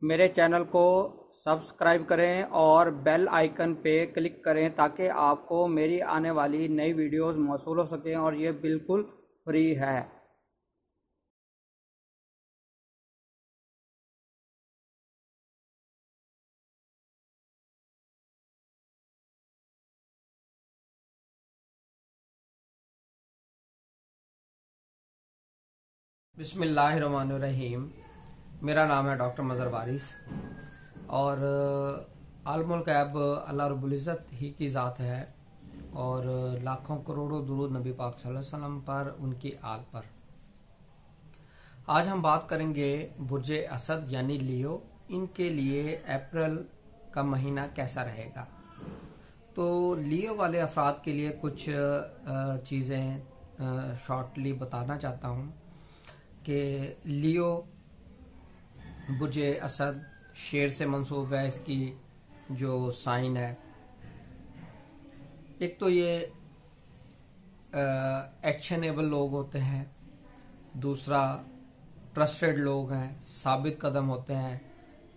मेरे चैनल को सब्सक्राइब करें और बेल आइकन पे क्लिक करें ताकि आपको मेरी आने वाली नई वीडियोस मौसूल हो सकें और ये बिल्कुल फ्री है। बिस्मिल्लाहिर्रहमानिर्रहीम। मेरा नाम है डॉक्टर मज़हर वारिस और आलमुल्क ऐब अल्लाह रब्बुल इज़्ज़त ही की ज़ात है और लाखों करोड़ों दुरूद नबी पाक सल्लल्लाहु अलैहि वसल्लम पर, उनकी आल पर। आज हम बात करेंगे बुर्ज असद यानी लियो, इनके लिए अप्रैल का महीना कैसा रहेगा। तो लियो वाले अफराद के लिए कुछ चीज़ें शॉर्टली बताना चाहता हूँ कि लियो बुर्ज असद शेर से मंसूब है। इसकी जो साइन है, एक तो ये एक्शनेबल लोग होते हैं, दूसरा ट्रस्टेड लोग हैं, साबित कदम होते हैं।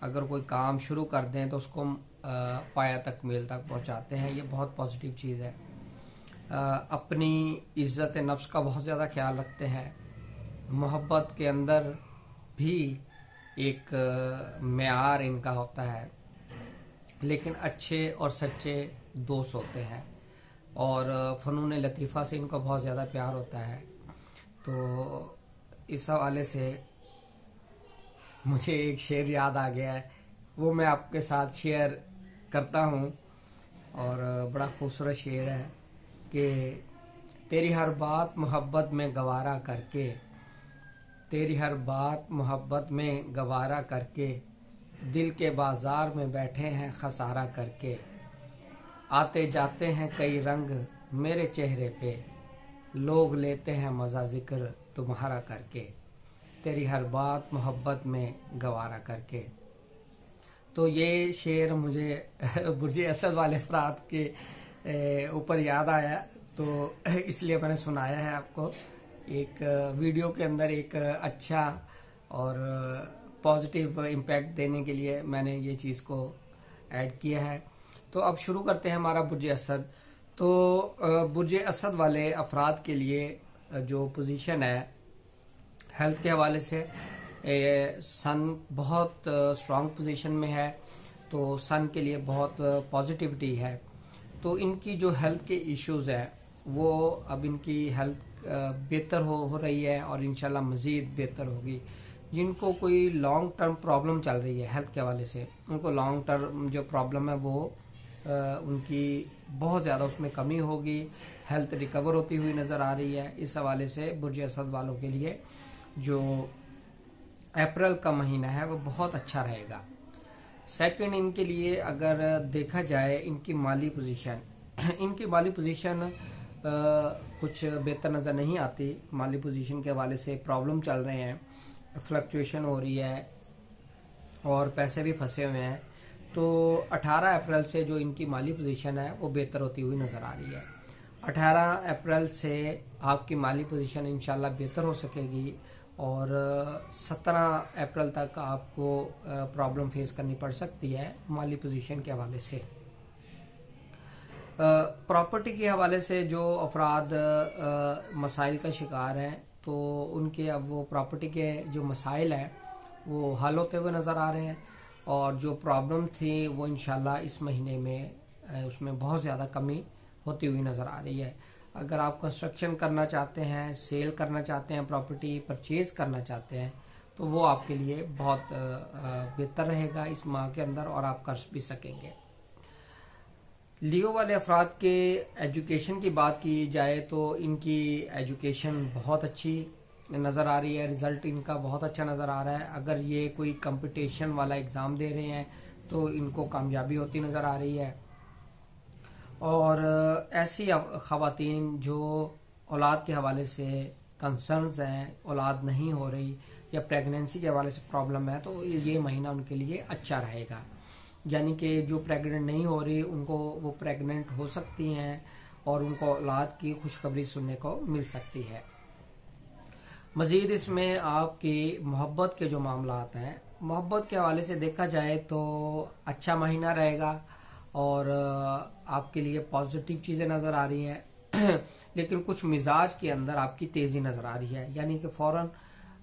अगर कोई काम शुरू कर दें तो उसको पाया तकमील तक पहुंचाते हैं। ये बहुत पॉजिटिव चीज़ है। अपनी इज्जत नफ्स का बहुत ज़्यादा ख्याल रखते हैं। मोहब्बत के अंदर भी एक मेयार इनका होता है, लेकिन अच्छे और सच्चे दोस्त होते हैं और फ़नून लतीफ़ा से इनको बहुत ज़्यादा प्यार होता है। तो इस हवाले से मुझे एक शेर याद आ गया है, वो मैं आपके साथ शेयर करता हूँ और बड़ा खूबसूरत शेर है कि तेरी हर बात मोहब्बत में गवारा करके, तेरी हर बात मोहब्बत में गवारा करके, दिल के बाजार में बैठे हैं खसारा करके, आते जाते हैं कई रंग मेरे चेहरे पे, लोग लेते हैं मज़ा जिक्र तुम्हारा करके, तेरी हर बात मोहब्बत में गवारा करके। तो ये शेर मुझे बुर्ज असद वाले अफराद के ऊपर याद आया, तो इसलिए मैंने सुनाया है आपको। एक वीडियो के अंदर एक अच्छा और पॉजिटिव इम्पैक्ट देने के लिए मैंने ये चीज़ को ऐड किया है। तो अब शुरू करते हैं हमारा बुर्ज असद। तो बुर्ज असद वाले अफराद के लिए जो पोजीशन है हेल्थ के हवाले से, सन बहुत स्ट्रांग पोजीशन में है, तो सन के लिए बहुत पॉजिटिविटी है। तो इनकी जो हेल्थ के इश्यूज है वो अब इनकी हेल्थ बेहतर हो रही है और इंशाल्लाह मजीद बेहतर होगी। जिनको कोई लॉन्ग टर्म प्रॉब्लम चल रही है हेल्थ के हवाले से, उनको लॉन्ग टर्म जो प्रॉब्लम है वो उनकी बहुत ज़्यादा उसमें कमी होगी, हेल्थ रिकवर होती हुई नज़र आ रही है। इस हवाले से बुर्ज असद वालों के लिए जो अप्रैल का महीना है वो बहुत अच्छा रहेगा। सेकंड, इनके लिए अगर देखा जाए इनकी माली पोजीशन, इनकी माली पोजीशन कुछ बेहतर नज़र नहीं आती। माली पोजीशन के हवाले से प्रॉब्लम चल रहे हैं, फ्लक्चुएशन हो रही है और पैसे भी फंसे हुए हैं। तो 18 अप्रैल से जो इनकी माली पोजीशन है वो बेहतर होती हुई नज़र आ रही है। 18 अप्रैल से आपकी माली पोजीशन इंशाल्लाह बेहतर हो सकेगी और 17 अप्रैल तक आपको प्रॉब्लम फेस करनी पड़ सकती है माली पोजीशन के हवाले से। प्रॉपर्टी के हवाले से जो अफराद मसाइल का शिकार हैं, तो उनके अब वो प्रॉपर्टी के जो मसाइल हैं वो हल होते हुए नज़र आ रहे हैं और जो प्रॉब्लम थी वो इंशाल्लाह इस महीने में उसमें बहुत ज़्यादा कमी होती हुई नज़र आ रही है। अगर आप कंस्ट्रक्शन करना चाहते हैं, सेल करना चाहते हैं, प्रॉपर्टी परचेज करना चाहते हैं, तो वो आपके लिए बहुत बेहतर रहेगा इस माह के अंदर और आप कर भी सकेंगे। लियो वाले अफराद के एजुकेशन की बात की जाए तो इनकी एजुकेशन बहुत अच्छी नज़र आ रही है, रिजल्ट इनका बहुत अच्छा नज़र आ रहा है। अगर ये कोई कंपटीशन वाला एग्ज़ाम दे रहे हैं तो इनको कामयाबी होती नज़र आ रही है। और ऐसी ख़वातीन जो औलाद के हवाले से कंसर्न्स हैं, औलाद नहीं हो रही या प्रेगनेंसी के हवाले से प्रॉब्लम है, तो ये महीना उनके लिए अच्छा रहेगा। यानी कि जो प्रेग्नेंट नहीं हो रही उनको वो प्रेग्नेंट हो सकती हैं और उनको औलाद की खुशखबरी सुनने को मिल सकती है। मजीद इसमें आपकी मोहब्बत के जो मामलात हैं, मोहब्बत के हवाले से देखा जाए तो अच्छा महीना रहेगा और आपके लिए पॉजिटिव चीजें नजर आ रही हैं लेकिन कुछ मिजाज के अंदर आपकी तेजी नजर आ रही है, यानी कि फौरन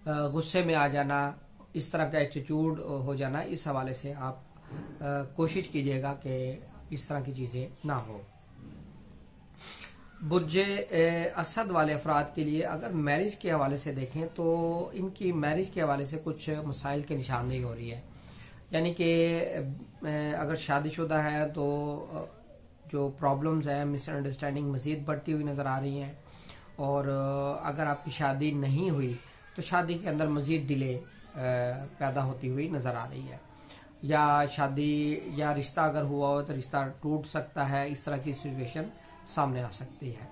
गुस्से में आ जाना, इस तरह का एटीट्यूड हो जाना। इस हवाले से आप कोशिश कीजिएगा कि इस तरह की चीजें ना हो। बुर्जे असद वाले अफराद के लिए अगर मैरिज के हवाले से देखें तो इनकी मैरिज के हवाले से कुछ मसाइल की निशानदेही हो रही है, यानी कि अगर शादीशुदा है तो जो प्रॉब्लम्स है, मिसअंडरस्टैंडिंग मजीद बढ़ती हुई नजर आ रही हैं, और अगर आपकी शादी नहीं हुई तो शादी के अंदर मजीद डिले पैदा होती हुई नजर आ रही है, या शादी या रिश्ता अगर हुआ हो तो रिश्ता टूट सकता है। इस तरह की सिचुएशन सामने आ सकती है।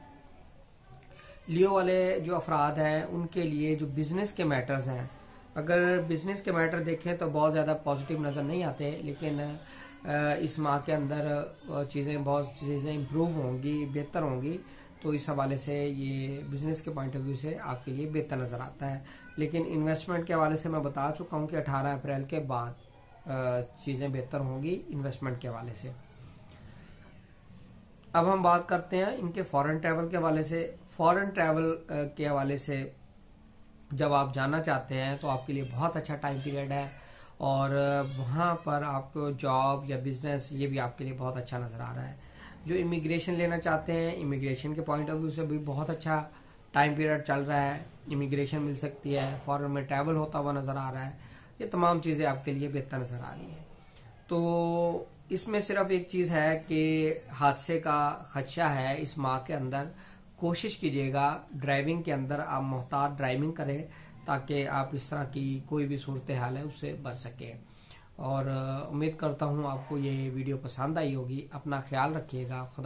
लियो वाले जो अफराद हैं उनके लिए जो बिजनेस के मैटर्स हैं, अगर बिजनेस के मैटर देखें तो बहुत ज़्यादा पॉजिटिव नज़र नहीं आते, लेकिन इस माह के अंदर बहुत चीज़ें इम्प्रूव होंगी, बेहतर होंगी, तो इस हवाले से ये बिजनेस के पॉइंट ऑफ व्यू से आपके लिए बेहतर नज़र आता है। लेकिन इन्वेस्टमेंट के हवाले से मैं बता चुका हूँ कि 18 अप्रैल के बाद चीज़ें बेहतर होंगी इन्वेस्टमेंट के हवाले से। अब हम बात करते हैं इनके फॉरेन ट्रैवल के हवाले से। फॉरेन ट्रैवल के हवाले से जब आप जाना चाहते हैं तो आपके लिए बहुत अच्छा टाइम पीरियड है, और वहाँ पर आपको जॉब या बिजनेस ये भी आपके लिए बहुत अच्छा नजर आ रहा है। जो इमिग्रेशन लेना चाहते हैं, इमिग्रेशन के पॉइंट ऑफ व्यू से भी बहुत अच्छा टाइम पीरियड चल रहा है, इमिग्रेशन मिल सकती है, फॉरेन में ट्रैवल होता हुआ नजर आ रहा है। ये तमाम चीजें आपके लिए बेहतर नजर आ रही है। तो इसमें सिर्फ एक चीज है कि हादसे का खदशा है इस माह के अंदर। कोशिश कीजिएगा ड्राइविंग के अंदर आप मुहतात ड्राइविंग करें, ताकि आप इस तरह की कोई भी सूरत हाल है उससे बच सके। और उम्मीद करता हूँ आपको ये वीडियो पसंद आई होगी। अपना ख्याल रखिएगा। खुदा